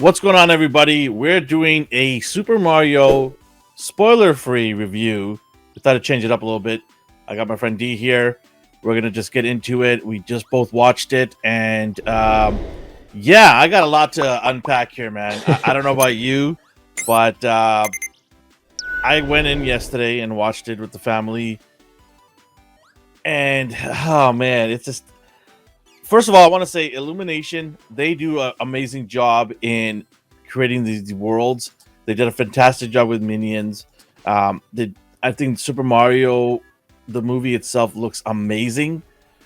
What's going on, everybody? We're doing a Super Mario spoiler-free review. We thought to change it up a little bit. I got my friend D here. We're gonna just get into it. We just both watched it, and yeah, I got a lot to unpack here, man. I don't know about you, but I went in yesterday and watched it with the family, and oh man, it's just. First of all, I want to say Illumination, they do an amazing job in creating these worlds. They did a fantastic job with Minions. I think Super Mario, the movie itself, looks amazing.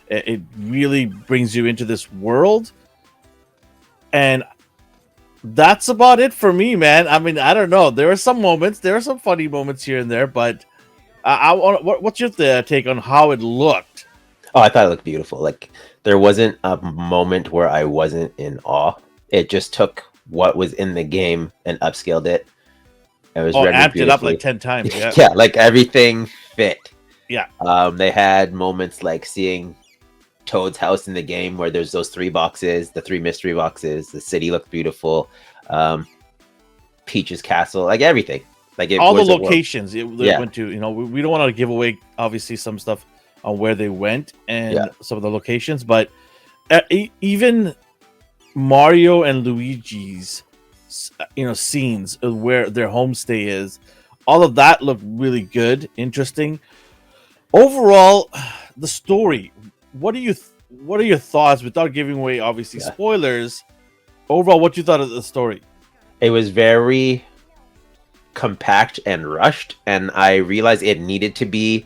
It really brings you into this world. And that's about it for me, man. I mean, I don't know. There are some moments. There are some funny moments here and there. But what's your take on how it looked? Oh, I thought it looked beautiful. Like, there wasn't a moment where I wasn't in awe. It just took what was in the game and upscaled it. It was amped it up like 10 times. Yeah, yeah, like everything fit. Yeah. They had moments like seeing Toad's house in the game where there's those three boxes, the three mystery boxes. The city looked beautiful. Peach's castle, like everything. Like all the locations they went to. You know, we don't want to give away obviously some stuff on where they went and some of the locations, but even Mario and Luigi's scenes of where their homestay is, all of that looked really good, interesting. Overall, the story, what are your thoughts, without giving away obviously spoilers? Overall, what you thought of the story? It was very compact and rushed, and I realized it needed to be.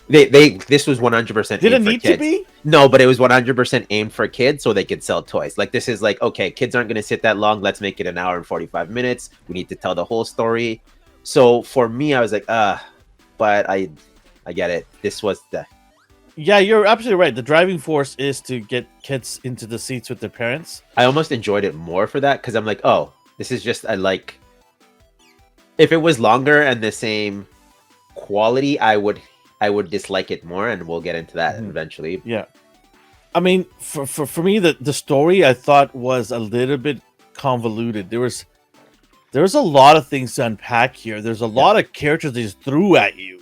This was 100% did it need to be? No, but it was 100% aimed for kids so they could sell toys. Like, this is like, okay, kids aren't going to sit that long. Let's make it an hour and 45 minutes. We need to tell the whole story. So for me, I was like, but I get it. This was the. Yeah, you're absolutely right. The driving force is to get kids into the seats with their parents. I almost enjoyed it more for that because I'm like, oh, this is just like. If it was longer and the same quality, I would dislike it more, and we'll get into that eventually. Yeah, I mean, for me, the story I thought was a little bit convoluted. There was a lot of things to unpack here. There's a lot of characters they just threw at you.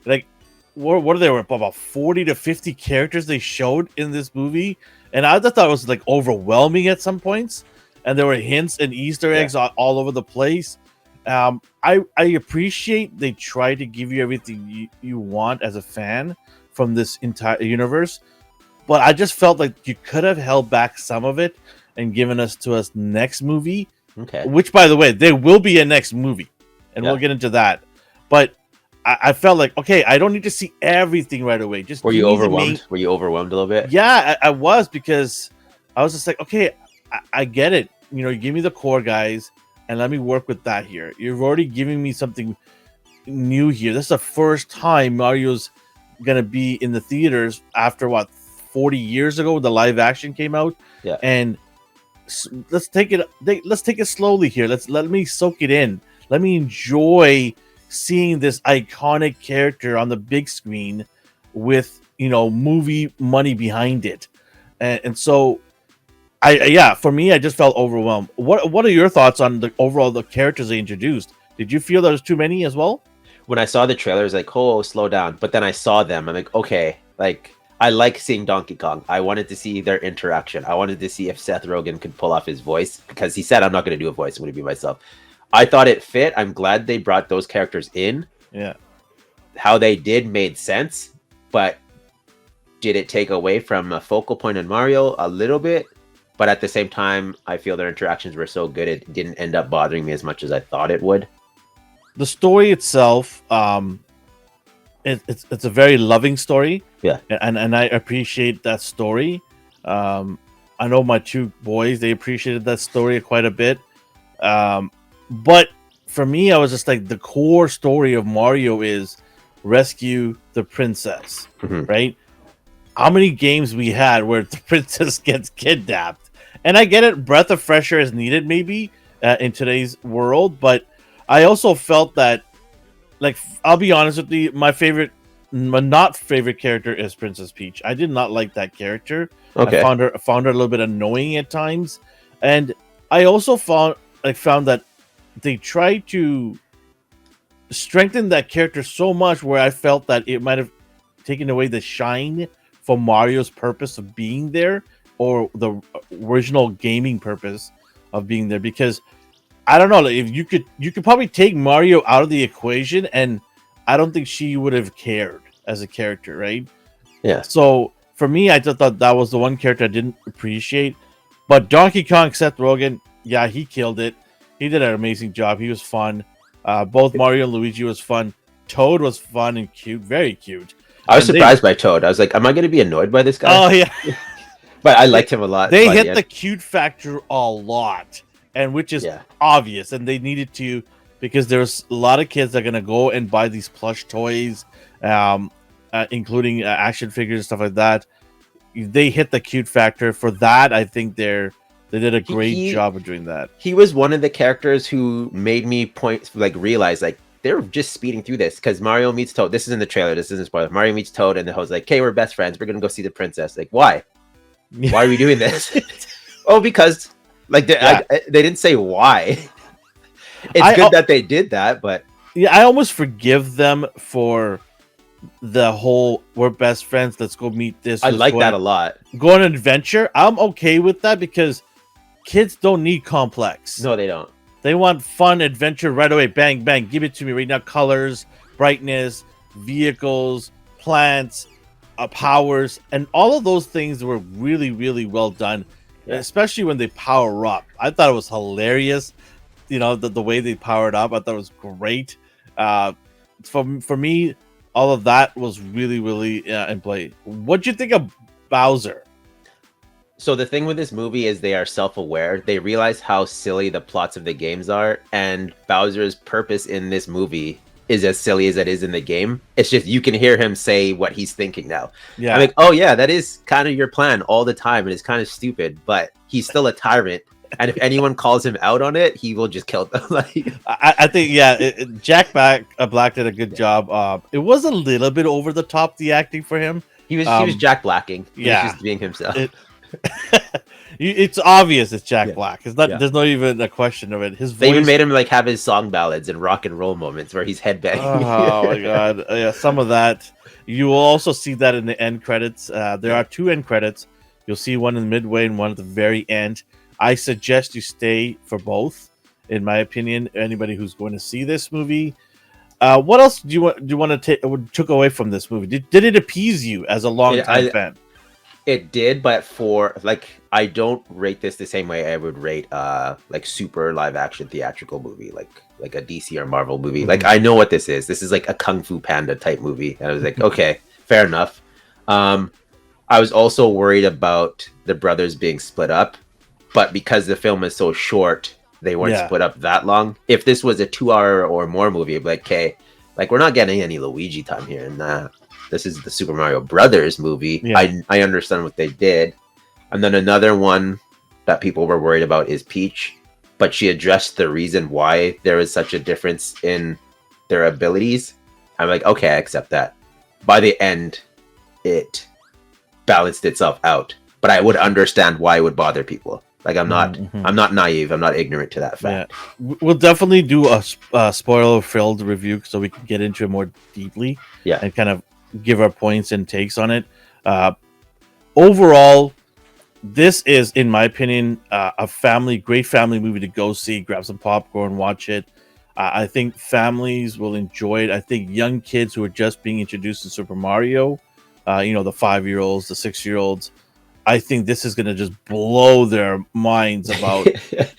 Like, what are there about 40 to 50 characters they showed in this movie, and I just thought it was like overwhelming at some points. And there were hints and Easter eggs all over the place. I appreciate they try to give you everything you want as a fan from this entire universe, but I just felt like you could have held back some of it and given us next movie. Okay. Which, by the way, there will be a next movie, and we'll get into that. But I felt like, okay, I don't need to see everything right away. Just were you overwhelmed? Were you overwhelmed a little bit? Yeah, I was, because I was just like, okay, I get it. You know, you give me the core guys. And let me work with that here. You're already giving me something new here. This is the first time Mario's gonna be in the theaters after 40 years ago the live action came out. Yeah. And let's take it slowly here. Let me soak it in. Let me enjoy seeing this iconic character on the big screen with movie money behind it. And so. For me, I just felt overwhelmed. What are your thoughts on the characters they introduced? Did you feel there was too many as well? When I saw the trailers, like, oh, slow down. But then I saw them. I'm like, okay, like, I like seeing Donkey Kong. I wanted to see their interaction. I wanted to see if Seth Rogen could pull off his voice, because he said, I'm not going to do a voice. I'm going to be myself. I thought it fit. I'm glad they brought those characters in. Yeah. How they did made sense. But did it take away from a focal point in Mario? A little bit. But at the same time, I feel their interactions were so good, it didn't end up bothering me as much as I thought it would. The story itself, it's a very loving story. Yeah. And I appreciate that story. I know my two boys, they appreciated that story quite a bit. But for me, I was just like, the core story of Mario is rescue the princess, right? How many games we had where the princess gets kidnapped? And I get it, breath of fresh air is needed maybe in today's world, but I also felt that, like, I'll be honest with you, my not favorite character is Princess Peach. I did not like that character. Okay. I found her a little bit annoying at times, and I also found that they tried to strengthen that character so much where I felt that it might have taken away the shine from Mario's purpose of being there, or the original gaming purpose of being there. Because I don't know, like, if you could probably take Mario out of the equation, and I don't think she would have cared as a character, right? Yeah. So for me, I just thought that was the one character I didn't appreciate. But Donkey Kong, Seth Rogen, yeah, he killed it. He did an amazing job. He was fun. Both Mario and Luigi was fun. Toad was fun and cute, very cute. I was And surprised by Toad. I was like, am I going to be annoyed by this guy? oh yeah, But I liked him a lot. they by hit the the end. cute factor a lot, and which is Yeah. obvious, and they needed to, because there's a lot of kids that are gonna go and buy these plush toys, including action figures and stuff like that. They hit the cute factor for that. I think they did a great job of doing that. He was one of the characters who made me realize like they're just speeding through this because Mario meets Toad. This is in the trailer. This isn't spoiler. Mario meets Toad, and the host like, "Okay, we're best friends. We're gonna go see the princess." Like, why? Why are we doing this? Oh, because like they didn't say why. It's good that they did that, but yeah, I almost forgive them for the whole "we're best friends. Let's go meet this." I like that a lot. Go on an adventure. I'm okay with that because kids don't need complex. No, they don't. They want fun adventure right away. Bang, bang. Give it to me right now. Colors, brightness, vehicles, plants, powers, and all of those things were really, really well done, especially when they power up. I thought it was hilarious. You know, the way they powered up, I thought it was great. For me, all of that was really, really in play. What'd you think of Bowser? So the thing with this movie is they are self-aware. They realize how silly the plots of the games are, and Bowser's purpose in this movie is as silly as it is in the game. It's just you can hear him say what he's thinking now. Yeah, I'm like, oh yeah, that is kind of your plan all the time, and it's kind of stupid, but he's still a tyrant. And if anyone calls him out on it, he will just kill them. Like, I think, yeah, Jack Black did a good job. It was a little bit over the top, the acting for him. he was Jack Blacking. He was just being himself. It's obvious it's Jack Black. It's not. Yeah. There's not even a question of it. His voice. They even made him like have his song ballads and rock and roll moments where he's headbanging. Oh my god! Yeah, some of that. You will also see that in the end credits. There are 2 end credits. You'll see one in the midway and one at the very end. I suggest you stay for both. In my opinion, anybody who's going to see this movie. What else do you want to take? Took away from this movie? Did it appease you as a long time fan? It did, but for like, I don't rate this the same way I would rate like super live action theatrical movie, like a DC or Marvel movie. Like, I know what this is. This is like a Kung Fu Panda type movie, and I was like, okay, fair enough. I was also worried about the brothers being split up, but because the film is so short, they weren't split up that long. If this was a 2-hour or more movie, I'd be like, okay, like we're not getting any Luigi time here, and this is the Super Mario Brothers movie. Yeah. I understand what they did. And then another one that people were worried about is Peach, but she addressed the reason why there is such a difference in their abilities. I'm like, okay, I accept that. By the end, it balanced itself out, but I would understand why it would bother people. Like, I'm not naive. I'm not ignorant to that fact. Yeah. We'll definitely do a spoiler-filled review so we can get into it more deeply. Yeah, and kind of give our points and takes on it. Overall, this is, in my opinion, a great family movie to go see. Grab some popcorn, watch it. I think families will enjoy it. I think young kids who are just being introduced to Super Mario, the 5-year-olds, the 6-year-olds, I think this is going to just blow their minds about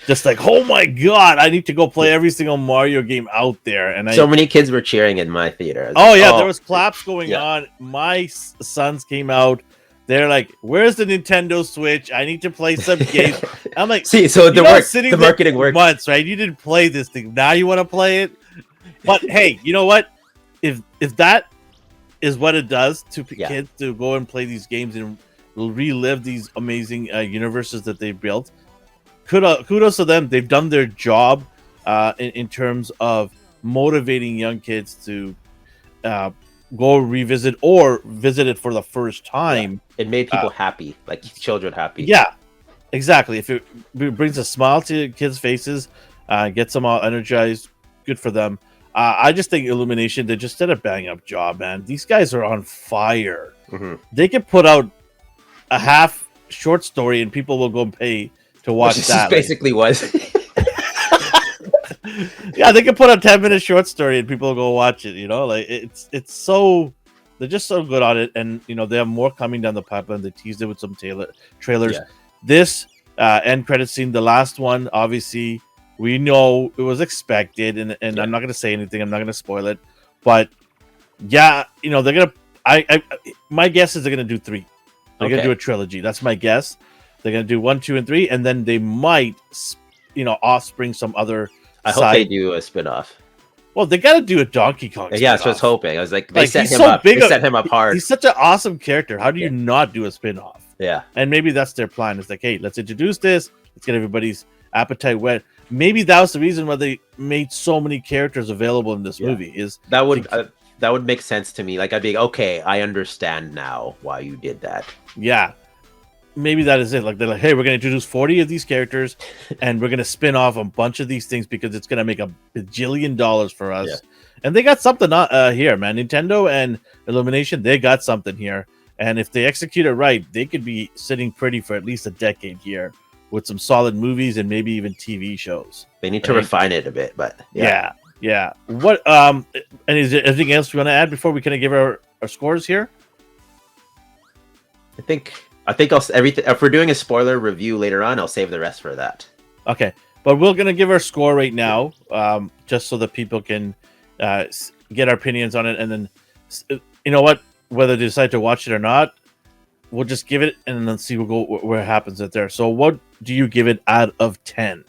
just like, oh my God, I need to go play every single Mario game out there. And so many kids were cheering in my theater. Oh, yeah, there was claps going on. My sons came out. They're like, where's the Nintendo Switch? I need to play some games. I'm like, see, so the marketing worked. Months, right? You didn't play this thing. Now you want to play it? But hey, you know what? If that is what it does to kids to go and play these games and relive these amazing universes that they built, kudos to them. They've done their job in terms of motivating young kids to go revisit or visit it for the first time. It made people happy, like children happy. Yeah, Exactly. If it brings a smile to kids' faces, gets them all energized, good for them. I just think Illumination, they just did a bang up job, man. These guys are on fire. Hmm. They could put out a half short story and people will go and pay to Which watch is just that. Like, basically was. yeah, they could put a 10-minute short story and people will go watch it. You know, like it's so they're just so good on it, and you know they have more coming down the pipeline. They teased it with some trailers. Yeah. This end credit scene, the last one, obviously we know it was expected, and Yeah. I'm not gonna say anything. I'm not gonna spoil it, but yeah, you know they're gonna. I my guess is they're gonna do 3. They're gonna Okay. do a trilogy. That's my guess. They're gonna do 1, 2, and 3, and then they might, you know, offspring some other. I hope they do a spin-off. Well, they got to do a Donkey Kong. Yeah, that's what I was spin-off. hoping. I was like, they Like, set he's him so up. big They a- set him up hard. He's such an awesome character. How do you Yeah. not do a spin-off? Yeah. And maybe that's their plan. It's like, hey, let's introduce this. Let's get everybody's appetite wet. Maybe that was the reason why they made so many characters available in this Yeah. movie. Is That would make sense to me. Like I'd be okay. I understand now why you did that. yeah, maybe that is it. Like they're like, hey, we're gonna introduce 40 of these characters, and we're gonna spin off a bunch of these things because it's gonna make a bajillion dollars for us. Yeah. And they got something here, man. Nintendo and Illumination, they got something here. And if they execute it right, they could be sitting pretty for at least a decade here with some solid movies and maybe even TV shows. They need to Right. refine it a bit, but Yeah. What and is there anything else we want to add before we kind of give our scores here? I think I'll everything. If we're doing a spoiler review later on, I'll save the rest for that. Okay. But we're gonna give our score right now, just so that people can get our opinions on it, and then you know what, whether they decide to watch it or not, we'll just give it and then see where it happens it there. So what do you give it out of 10?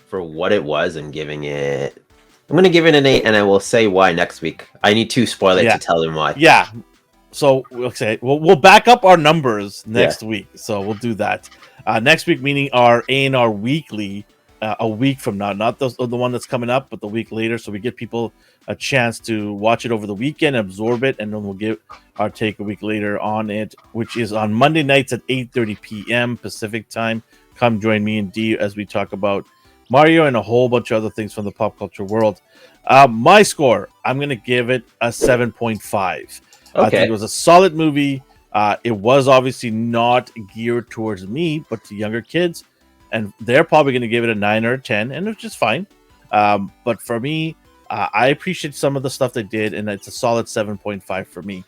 For what it was, I'm giving it. I'm gonna give it an 8, and I will say why next week. I need to spoil it Yeah. to tell them why. Yeah. So we'll say we'll back up our numbers next week. So we'll do that next week, meaning our A&R weekly, a week from now, not the one that's coming up, but the week later. So we give people a chance to watch it over the weekend, absorb it, and then we'll give our take a week later on it, which is on Monday nights at 8:30 p.m. Pacific time. Come join me and D as we talk about Mario and a whole bunch of other things from the pop culture world. My score, I'm going to give it a 7.5. I think Okay. it was a solid movie. It was obviously not geared towards me, but to younger kids. And they're probably going to give it a 9 or a 10, and it's just fine. But for me, I appreciate some of the stuff they did, and it's a solid 7.5 for me.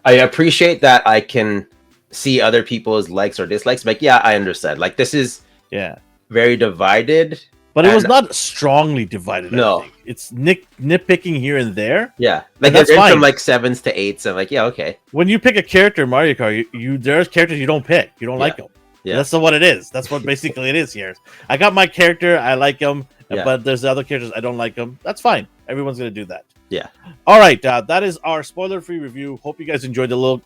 I appreciate that I can see other people's likes or dislikes. Like, yeah, I understand. Like, this is Yeah. very divided. But it was And- not strongly divided. No. I think. It's nitpicking here and there. Yeah, like that's they're in fine. from like 7s to 8s. I'm like, yeah, okay. When you pick a character in Mario Kart, there's characters you don't pick. You don't like them. Yeah. That's what it is. That's what basically it is here. I got my character. I like him. Yeah. But there's other characters I don't like them. That's fine. Everyone's going to do that. Yeah. All right. That is our spoiler-free review. Hope you guys enjoyed the little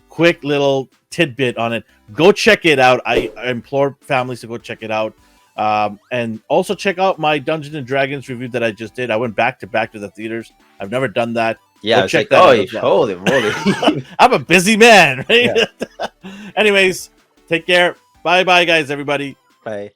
quick little tidbit on it. Go check it out. I implore families to go check it out. And also check out my Dungeons and Dragons review that I just did. I went back to the theaters. I've never done that. Yeah, Go it's check like, that oh, out as well. holy moly. I'm a busy man, right? Anyways, take care. Bye, guys, everybody. Bye.